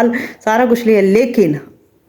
दाल सारा कुछ लिया, लेकिन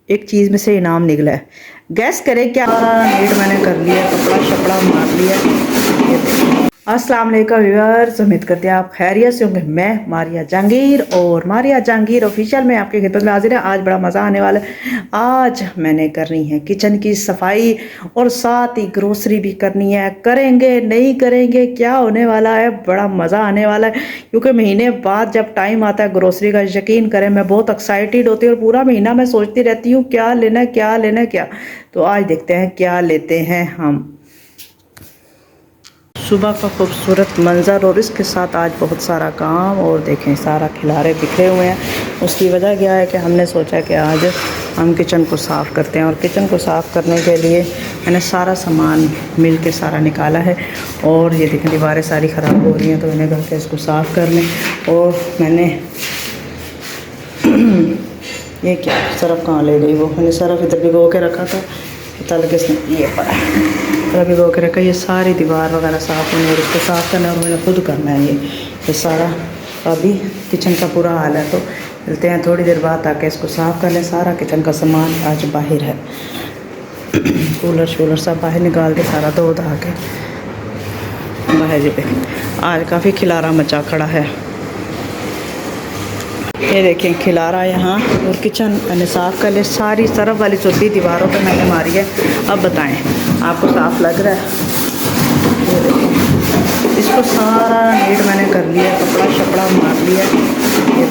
एक चीज़ में से इनाम निकला है। गैस करें क्या? नीट मैंने कर लिया, कपड़ा शपड़ा मार लिया। अस्सलाम वालेकुम व्यूअर्स, उम्मीद करते हैं आप खैरियत से होंगे। मैं मारिया जहांगीर और मारिया जहांगीर ऑफिशियल में आपके खिदमत में हाजिर है। आज बड़ा मज़ा आने वाला है। आज मैंने करनी है किचन की सफाई और साथ ही ग्रोसरी भी करनी है। करेंगे नहीं करेंगे, क्या होने वाला है, बड़ा मज़ा आने वाला है। क्योंकि महीने बाद जब टाइम आता है ग्रोसरी का, यकीन करें मैं बहुत एक्साइटेड होती हूँ और पूरा महीना मैं सोचती रहती हूँ क्या लेना है क्या लेना है क्या। तो आज देखते हैं क्या लेते हैं हम। सुबह का खूबसूरत मंज़र और इसके साथ आज बहुत सारा काम, और देखें सारा खिलारे बिखरे हुए हैं। उसकी वजह क्या है कि हमने सोचा कि आज हम किचन को साफ़ करते हैं, और किचन को साफ़ करने के लिए मैंने सारा सामान मिल के सारा निकाला है। और ये देखें दीवारें सारी ख़राब हो रही हैं, तो मैंने कहा कि इसको साफ़ कर लें। और मैंने ये क्या सरफ़ कहाँ ले गई, वो मैंने सरफ़ इधर भिगो के रखा था, पता लगे इसने ये पड़ा है, भिगो के रखा। ये सारी दीवार वगैरह साफ़ होनी है और इसको साफ़ करना है, और मैंने खुद करना है ये सारा। अभी किचन का पूरा हाल है, तो मिलते हैं थोड़ी देर बाद ताकि इसको साफ़ कर लें। सारा किचन का सामान आज बाहर है, कूलर शूलर सब बाहर निकाल के सारा धो धा के बाहर पे। आज काफ़ी खिलारा मचा खड़ा है, ये देखें खिलारा यहाँ। और किचन मैंने साफ़ कर लिया, सारी सरफ वाली चौथी दीवारों पे मैंने मारी है। अब बताएं आपको साफ़ लग रहा है? ये देखें इसको सारा नीट मैंने कर लिया, कपड़ा शपड़ा मार लिया। ये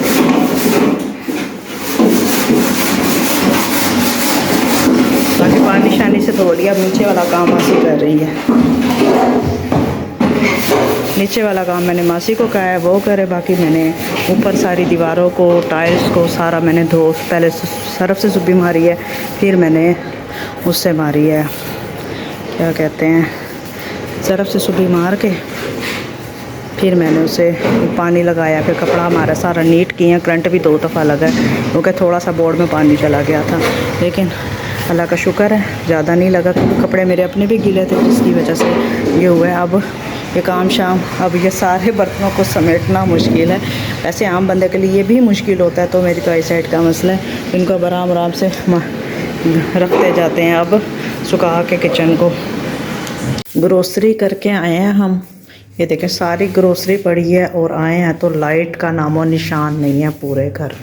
बाकी पानी शानी से धो लिया। नीचे वाला काम मासी कर रही है, नीचे वाला काम मैंने मासी को कहा है वो करे। बाकी मैंने ऊपर सारी दीवारों को, टाइल्स को सारा मैंने धो, पहले सरफ से सुबी मारी है, फिर मैंने उससे मारी है, क्या कहते हैं, सरफ से सुबी मार के फिर मैंने उसे पानी लगाया, फिर कपड़ा हमारा सारा नीट किया। करंट भी 2 दफ़ा लगा है क्योंकि थोड़ा सा बोर्ड में पानी चला गया था, लेकिन अल्लाह का शुक्र है ज़्यादा नहीं लगा, क्योंकि कपड़े मेरे अपने भी गीले थे, जिसकी वजह से ये हुआ है। अब ये काम शाम, अब ये सारे बर्तनों को समेटना मुश्किल है। वैसे आम बंदे के लिए ये भी मुश्किल होता है, तो मेरी तो आई साइड का मसला है। इनको आराम आराम से रखते जाते हैं। अब सुखा के किचन को ग्रोसरी करके आए हैं हम। ये देखें सारी ग्रोसरी पड़ी है, और आए हैं तो लाइट का नामो निशान नहीं है पूरे घर।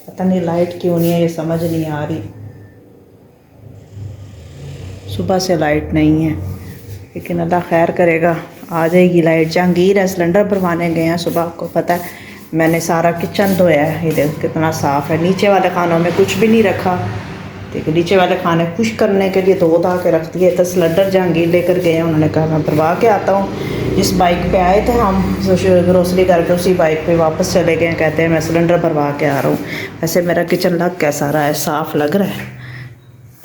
पता नहीं लाइट क्यों नहीं है, ये समझ नहीं आ रही। सुबह से लाइट नहीं है, लेकिन अल्लाह खैर करेगा, आ जाएगी लाइट। जहांगीर है सिलेंडर भरवाने गए हैं सुबह, आपको पता है मैंने सारा किचन धोया है। ये देखो कितना साफ़ है। नीचे वाले खानों में कुछ भी नहीं रखा, देखो नीचे वाले खाने खुश करने के लिए धो धा के रख दिए। तो सिलेंडर जहांगीर लेकर गए हैं, उन्होंने कहा मैं भरवा के आता हूँ। जिस बाइक पे आए थे हम ग्रोसरी करके, उसी बाइक पे वापस चले गए। कहते हैं मैं सिलेंडर भरवा के आ रहा हूँ। वैसे मेरा किचन लग कैसा रहा है, साफ़ लग रहा है।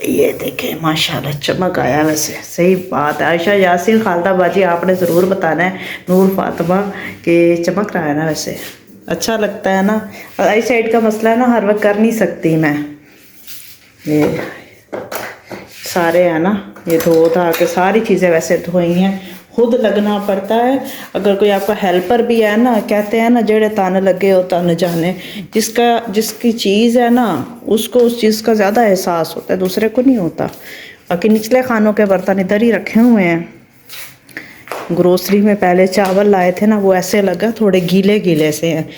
ये देखें माशाल्लाह चमक आया। वैसे सही बात है, आयशा यासीन खालदा बाजी आपने ज़रूर बताना है, नूर फातिमा के चमक रहा है ना, वैसे अच्छा लगता है ना। आई साइड का मसला है ना, हर वक्त कर नहीं सकती मैं। ये सारे है ना, ये धो धा के सारी चीज़ें वैसे धोई हैं, खुद लगना पड़ता है। अगर कोई आपका हेल्पर भी है ना, कहते हैं ना जेड़े तन लगे हो तन जाने। जिसकी चीज़ है ना, उसको उस चीज़ का ज़्यादा एहसास होता है, दूसरे को नहीं होता। बाकी निचले खानों के बर्तन इधर ही रखे हुए हैं। ग्रोसरी में पहले चावल लाए थे ना, वो ऐसे लगा थोड़े गीले गीले से हैं,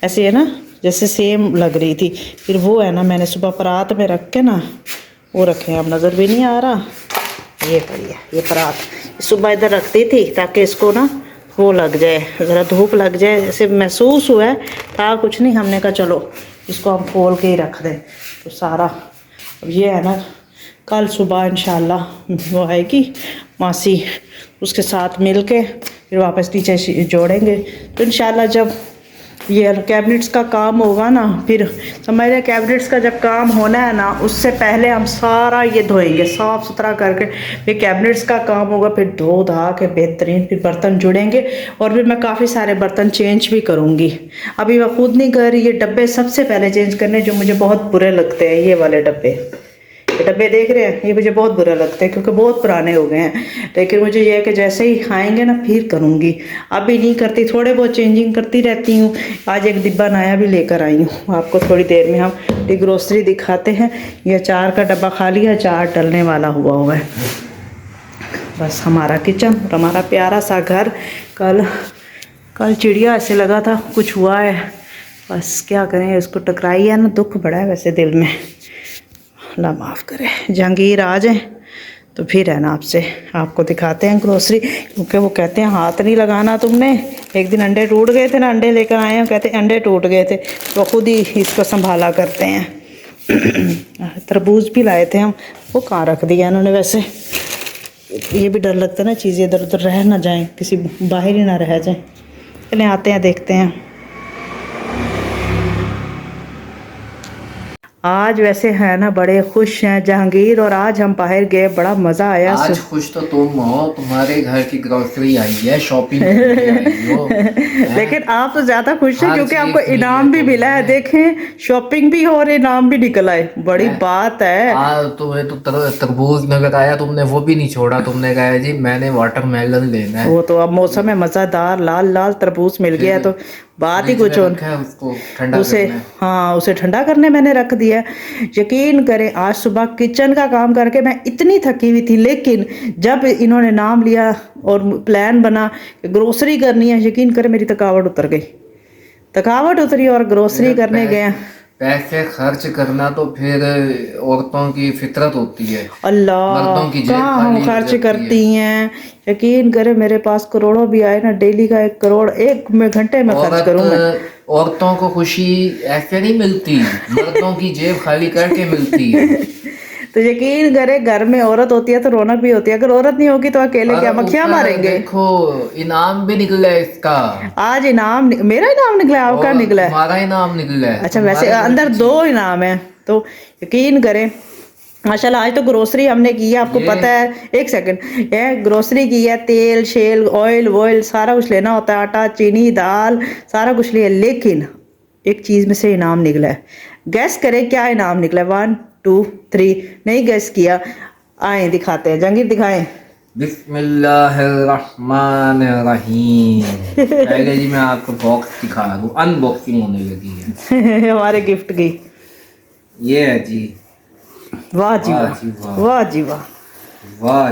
ऐसे है ना जैसे सेम लग रही थी। फिर वो है ना मैंने सुबह परात में रख के ना वो रखे हैं, अब नज़र भी नहीं आ रहा। ये पड़ी है ये परात, सुबह इधर रखती थी ताकि इसको ना वो लग जाए, ज़रा धूप लग जाए, ऐसे महसूस हुआ है था कुछ नहीं। हमने कहा चलो इसको हम खोल के ही रख दें। तो सारा अब ये है ना, कल सुबह इंशाल्लाह वो आएगी मासी, उसके साथ मिल के फिर वापस नीचे जोड़ेंगे। तो इंशाल्लाह जब ये कैबिनेट्स का काम होगा ना, फिर समझ रहे कैबिनेट्स का जब काम होना है ना, उससे पहले हम सारा ये धोएंगे साफ़ सुथरा करके। फिर कैबिनेट्स का काम होगा, फिर धो धा के बेहतरीन फिर बर्तन जुड़ेंगे। और फिर मैं काफ़ी सारे बर्तन चेंज भी करूँगी। अभी मैं खुद नहीं कर रही, ये डब्बे सबसे पहले चेंज करने जो मुझे बहुत बुरे लगते हैं, ये वाले डब्बे। ये डब्बे देख रहे हैं, ये मुझे बहुत बुरा लगता है क्योंकि बहुत पुराने हो गए हैं। लेकिन मुझे ये है कि जैसे ही आएंगे ना फिर करूँगी, अभी नहीं करती, थोड़े बहुत चेंजिंग करती रहती हूँ। आज एक डिब्बा नया भी लेकर आई हूँ, आपको थोड़ी देर में हम ग्रोसरी दिखाते हैं। ये अचार का डब्बा खाली है, अचार डलने वाला हुआ है। बस हमारा किचन और हमारा प्यारा सा घर। कल चिड़िया ऐसे लगा था कुछ हुआ है, बस क्या करें, उसको टकराई है ना, दुख बड़ा है वैसे दिल में। अल्लाह माफ़ करे। जहांगीर आ जाए तो फिर है ना आपको दिखाते हैं ग्रोसरी, क्योंकि वो कहते हैं हाथ नहीं लगाना तुमने। एक दिन अंडे टूट गए थे ना, अंडे लेकर आए हैं, कहते अंडे टूट गए थे तो खुद ही इसको संभाला करते हैं। तरबूज भी लाए थे हम, वो कहाँ रख दिया इन्होंने। वैसे ये भी डर लगता है ना, चीज़ें इधर उधर रह ना जाएं, किसी बाहर ही ना रह जाएं। चले आते हैं, देखते हैं। आज वैसे है ना बड़े खुश हैं जहांगीर, और आज हम बाहर गए, बड़ा मज़ा आया। आज खुश तो तुम हो, तुम्हारे घर की ग्रोसरी आई है, शॉपिंग आई हो। लेकिन आप तो ज़्यादा खुश हैं हाँ, क्योंकि चीज़ आपको मिली इनाम है भी मिला है। देखें, शॉपिंग भी और इनाम भी निकल आए, बड़ी बात है। तुम्हें तो तरबूज नजर आया, तुमने वो भी नहीं छोड़ा। तुमने कहा जी मैंने वाटरमेलन लेना है। वो तो अब मौसम में मज़ेदार लाल लाल तरबूज मिल गया है तो बात ही कुछ और। उसको ठंडा उसे करना है। हाँ, उसे ठंडा करने मैंने रख दिया। यकीन करें आज सुबह किचन का काम करके मैं इतनी थकी हुई थी, लेकिन जब इन्होंने नाम लिया और प्लान बना कि ग्रोसरी करनी है, यकीन करें मेरी थकावट उतर गई। थकावट उतरी और ग्रोसरी करने गए। पैसे खर्च करना तो फिर औरतों की फितरत होती है। अल्लाह, मर्दों की जेब कहाँ खाली हम हो खर्च जाती करती हैं। यकीन करे मेरे पास करोड़ों भी आए ना, डेली का 1 करोड़ एक में घंटे में खर्च करूँ मैं। औरतों को खुशी ऐसे नहीं मिलती, मर्दों की जेब खाली करके मिलती है। तो यकीन करे घर में औरत होती है तो रौनक भी होती है, अगर औरत नहीं होगी तो अकेले क्या मक्खियां मारेंगे। देखो इनाम भी निकला है इसका। आज इनाम मेरा इनाम निकला है, आपका निकला है? तुम्हारा इनाम निकला है। अच्छा, वैसे अंदर 2 इनाम है, तो यकीन करें माशाल्लाह। आज तो ग्रोसरी हमने की है, आपको पता है। 1 सेकंड, ये ग्रोसरी की है, तेल शेल ऑयल वॉयल सारा कुछ लेना होता है, आटा चीनी दाल सारा कुछ लिया। लेकिन एक चीज़ में से इनाम निकला है, गैस करें क्या इनाम निकला है? 1 2 3, नहीं गैस किया, आए दिखाते हैं। जहांगीर दिखाएं। बिस्मिल्लाहिर्रहमानिर्रहीम। पहले जी मैं आपको बॉक्स दिखा दूं, अनबॉक्सिंग होने लगी है। हमारे गिफ्ट की ये है जी। वाह जी वाह, वाह जी वाह,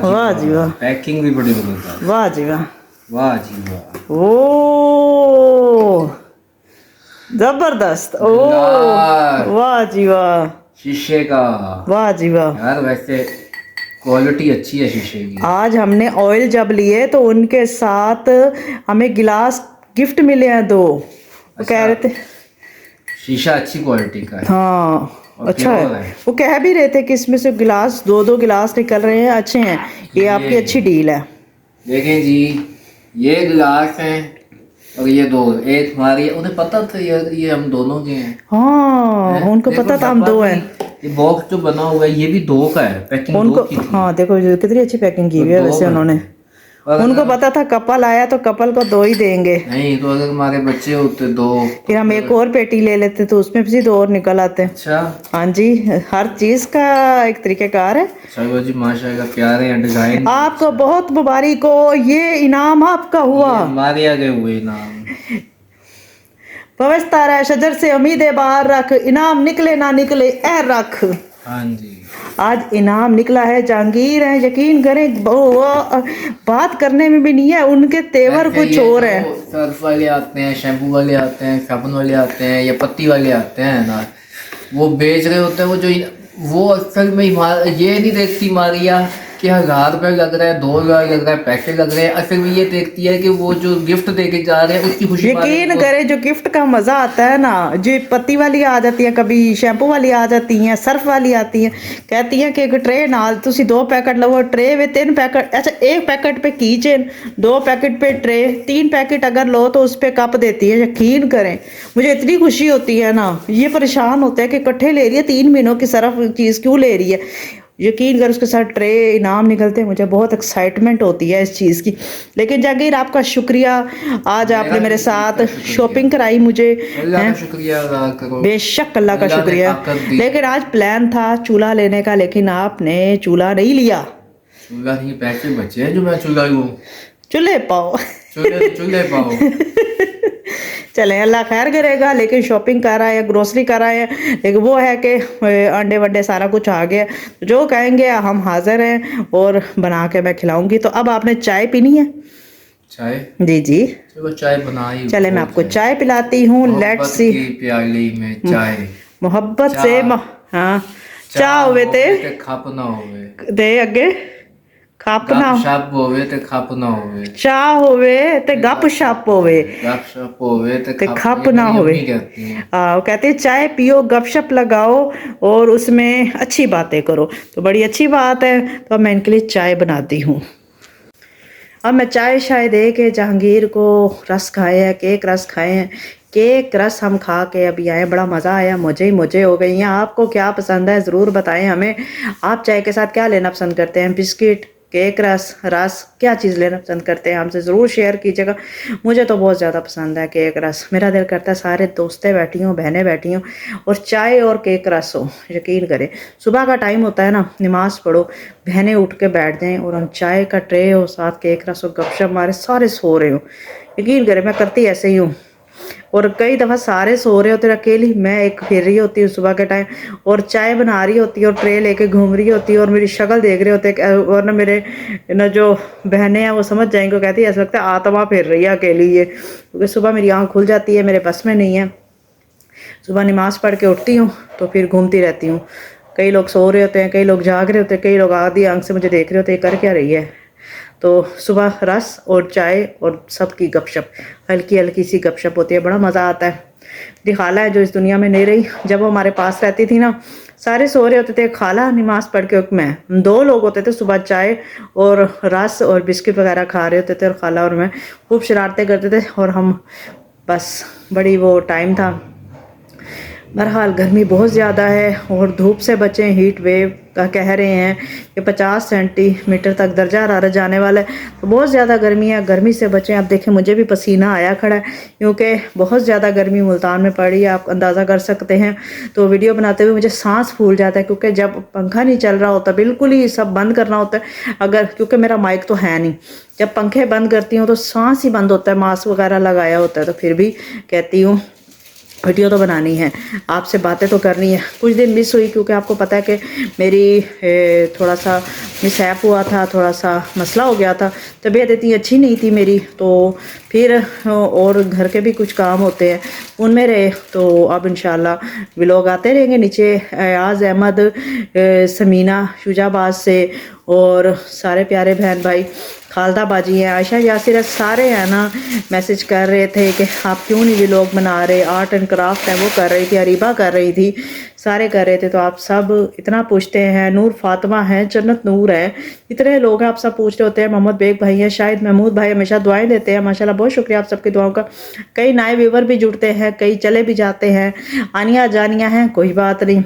वाह जी वाह, पैकिंग भी बड़ी जबरदस्त। वाह जी वाह, वाह जी वाह, ओ जबरदस्त, ओ वाह जी वाह, शीशे का। वाह जी वाह यार वैसे क्वालिटी अच्छी है शीशे की। आज हमने ऑयल जब लिए तो उनके साथ हमें गिलास गिफ्ट मिले हैं 2। वो कह रहे थे शीशा अच्छी क्वालिटी का है। हाँ अच्छा है। वो कह भी रहे थे कि इसमें से गिलास 2 गिलास निकल रहे हैं, अच्छे हैं, ये आपकी अच्छी डील है। देखें जी, ये गिलास हैं और ये 2, एक हमारी, उन्हें पता था ये हम दोनों के हैं। हाँ, उनको पता था हम 2 हैं। ये बॉक्स जो बना हुआ है ये भी 2 का है, पैकिंग उनको 2 की थी। हाँ देखो कितनी अच्छी पैकिंग की हुई है वैसे उन्होंने। उनको पता था कपल आया तो कपल को 2 ही देंगे। नहीं तो अगर हमारे बच्चे होते 2, फिर हम एक और पेटी ले लेते तो उसमें भी 2 और निकल आते। अच्छा हाँ जी, हर चीज का एक तरीकेकार है। चलो जी माशाल्लाह, प्यारे हैं डिजाइन। आपको बहुत मुबारक हो, ये इनाम आपका हुआ। हमारे आगे हुए इनाम। पवस्तारा शजर से उम्मीदें बाहर रख, इनाम निकले ना निकले ए रख। हाँ जी, आज इनाम निकला है, जहांगीर है। यकीन करें वो बात करने में भी नहीं है, उनके तेवर कुछ और है। सर्फ वाले आते हैं, शैम्पू वाले आते हैं, साबुन वाले आते हैं, या पत्ती वाले आते हैं ना, वो बेच रहे होते हैं। वो असल में ये नहीं देखती मारिया कि 1000 रुपये लग रहा है, 2000 लग रहा है, पैसे लग रहे हैं। असल में ये देखती है कि वो जो गिफ्ट देके जा रहे हैं उसकी खुशी। यकीन करे जो गिफ्ट का मजा आता है ना, जो पत्ती वाली आ जाती है, कभी शैम्पू वाली आ जाती हैं, सर्फ वाली आती हैं, कहती हैं कि एक ट्रे नाल तुसी 2 पैकेट लो, ट्रे में 3 पैकेट। अच्छा, 1 पैकेट पे की चेन, 2 पैकेट पे ट्रे, 3 पैकेट अगर लो तो उस पर कप देती है। यकीन करें मुझे इतनी खुशी होती है ना। ये परेशान होता है कि इकट्ठे ले रही है, 3 महीनों की सर्फ चीज़ क्यों ले रही है। यकीन कर उसके साथ ट्रे इनाम निकलते हैं, मुझे बहुत एक्साइटमेंट होती है इस चीज़ की। लेकिन जहांगीर आपका शुक्रिया, आज आपने मेरे साथ शॉपिंग कराई मुझे, अल्लाह हैं? का शुक्रिया अदा करो। बेशक अल्लाह का अल्लाह ने शुक्रिया। ताकत दी। लेकिन आज प्लान था चूल्हा लेने का, लेकिन आपने चूल्हा नहीं लिया। चूल्हा ही पैसे बचे हैं जो मैं चूल्हा लूँ। चूल्हे पाओ चूल्हे पाओ। चले अल्लाह खैर करेगा। लेकिन शॉपिंग कर रहा है, ग्रोसरी कर रहा है, लेकिन वो है कि अंडे वंडे सारा कुछ आ गया, जो कहेंगे हम हाजिर हैं और बना के मैं खिलाऊंगी। तो अब आपने चाय पीनी है? चाय? जी जी, चलो चाय बनाई। चले मैं आपको चाय पिलाती हूँ। Let's see. प्याली में चाय मोहब्बत से हाँ, चाह होवे ते खप ना होवे, दे अगे खप ना, शप होवे ते खप ना होवे, चाह होवे ते गप शप होवे, गपशप होवे ते खप ना होवे। वो कहते हैं चाय पियो, गपशप लगाओ और उसमें अच्छी बातें करो। तो बड़ी अच्छी बात है, तो अब मैं इनके लिए चाय बनाती हूँ। अब मैं चाय शाय दे के जहांगीर को रस खाए हैं, केक रस खाए हैं। केक रस हम खा के अभी आए, बड़ा मज़ा आया, मुझे हो गई हैं। आपको क्या पसंद है ज़रूर बताएं हमें। आप चाय के साथ क्या लेना पसंद करते हैं? बिस्किट, केक रस, क्या चीज़ लेना पसंद करते हैं? हमसे ज़रूर शेयर कीजिएगा। मुझे तो बहुत ज़्यादा पसंद है केक रस। मेरा दिल करता है सारे दोस्तें बैठी हों, बहनें बैठी हों और चाय और केक रस हो। यकीन करें, सुबह का टाइम होता है ना, नमाज़ पढ़ो, बहनें उठ के बैठ जाएँ और हम चाय का ट्रे हो, साथ केक रस हो, गपशप मारे, सारे सो रहे हो। यकीन करें मैं करती ऐसे ही हूँ। और कई दफ़ा सारे सो रहे होते, अकेली मैं एक फिर रही होती हूँ सुबह के टाइम, और चाय बना रही होती है और ट्रे लेके घूम रही होती है और मेरी शक्ल देख रहे होते। और ना मेरे ना जो बहनें हैं वो समझ जाएंगे, वो कहती है ऐसा लगता है आत्मा फिर रही है अकेली ये, क्योंकि सुबह मेरी आँख खुल जाती है, मेरे बस में नहीं है। सुबह नमाज़ पढ़ के उठती हूँ तो फिर घूमती रहती हूँ। कई लोग सो रहे होते हैं, कई लोग जाग रहे होते हैं, कई लोग आधी आंख से मुझे देख रहे होते हैं कर क्या रही है। तो सुबह रस और चाय और सबकी गपशप, हल्की हल्की सी गपशप होती है, बड़ा मज़ा आता है। मेरी खाला है जो इस दुनिया में नहीं रही, जब वो हमारे पास रहती थी ना, सारे सो रहे होते थे, खाला नमाज़ पढ़ के, मैं, 2 लोग होते थे, सुबह चाय और रस और बिस्किट वगैरह खा रहे होते थे, और खाला और मैं खूब शरारतें करते थे। और हम बस बड़ी वो टाइम था। बहरहाल गर्मी बहुत ज़्यादा है और धूप से बचें, हीट वेव का कह रहे हैं कि 50 सेंटीमीटर तक दर्जा हरारत जाने वाला है, तो बहुत ज़्यादा गर्मी है, गर्मी से बचें। आप देखें मुझे भी पसीना आया खड़ा है, क्योंकि बहुत ज़्यादा गर्मी मुल्तान में पड़ रही है, आप अंदाज़ा कर सकते हैं। तो वीडियो बनाते हुए मुझे सांस फूल जाता है, क्योंकि जब पंखा नहीं चल रहा होता, बिल्कुल ही सब बंद करना होता है, अगर, क्योंकि मेरा माइक तो है नहीं, जब पंखे बंद करती हूँ तो सांस ही बंद होता है, मास्क वगैरह लगाया होता है, तो फिर भी कहती हूँ वीडियो तो बनानी है, आपसे बातें तो करनी है। कुछ दिन मिस हुई, क्योंकि आपको पता है कि मेरी थोड़ा सा मिसहैप हुआ था, थोड़ा सा मसला हो गया था, तबीयत इतनी अच्छी नहीं थी मेरी, तो फिर और घर के भी कुछ काम होते हैं उनमें रहे। तो अब इंशाल्लाह व्लॉग आते रहेंगे। नीचे अयाज अहमद, समीना शुजाबाद से और सारे प्यारे बहन भाई, खालदा बाजी हैं, आयशा यासिर है, सारे हैं ना, मैसेज कर रहे थे कि आप क्यों नहीं व्लॉग बना रहे। आर्ट एंड क्राफ्ट है वो कर रही थी, अरीबा कर रही थी, सारे कर रहे थे। तो आप सब इतना पूछते हैं, नूर फातिमा है, जन्नत नूर है, इतने लोग हैं, आप सब पूछ रहे होते हैं। मोहम्मद बेग भाई है, शायद महमूद भाई हमेशा दुआएं देते हैं, माशाल्लाह बहुत शुक्रिया आप सबकी दुआओं का। कई नए व्यूवर भी जुड़ते हैं, कई चले भी जाते हैं, आनिया जानिया हैं, कोई बात नहीं,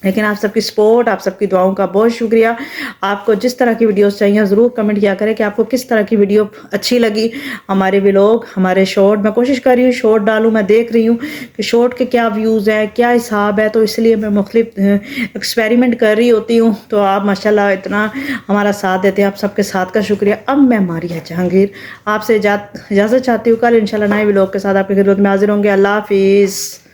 लेकिन आप सबकी सपोर्ट, आप सबकी दुआओं का बहुत शुक्रिया। आपको जिस तरह की वीडियोस चाहिए ज़रूर कमेंट किया करें कि आपको किस तरह की वीडियो अच्छी लगी। हमारे व्लॉग, हमारे शॉर्ट, मैं कोशिश कर रही हूँ शॉर्ट डालूँ, मैं देख रही हूँ कि शॉर्ट के क्या व्यूज़ है, क्या हिसाब है, तो इसलिए मैं मुख्तलिफ एक्सपेरिमेंट कर रही होती हूँ। तो आप माशाल्लाह इतना हमारा साथ देते हैं, आप सबके साथ का शुक्रिया। अब मैं मारिया जहांगीर आपसे इजाज़त चाहती हूँ, कल इंशाल्लाह नए व्लॉग के साथ आपकी खिदमत में हाजिर होंगे। अल्लाह हाफिज़।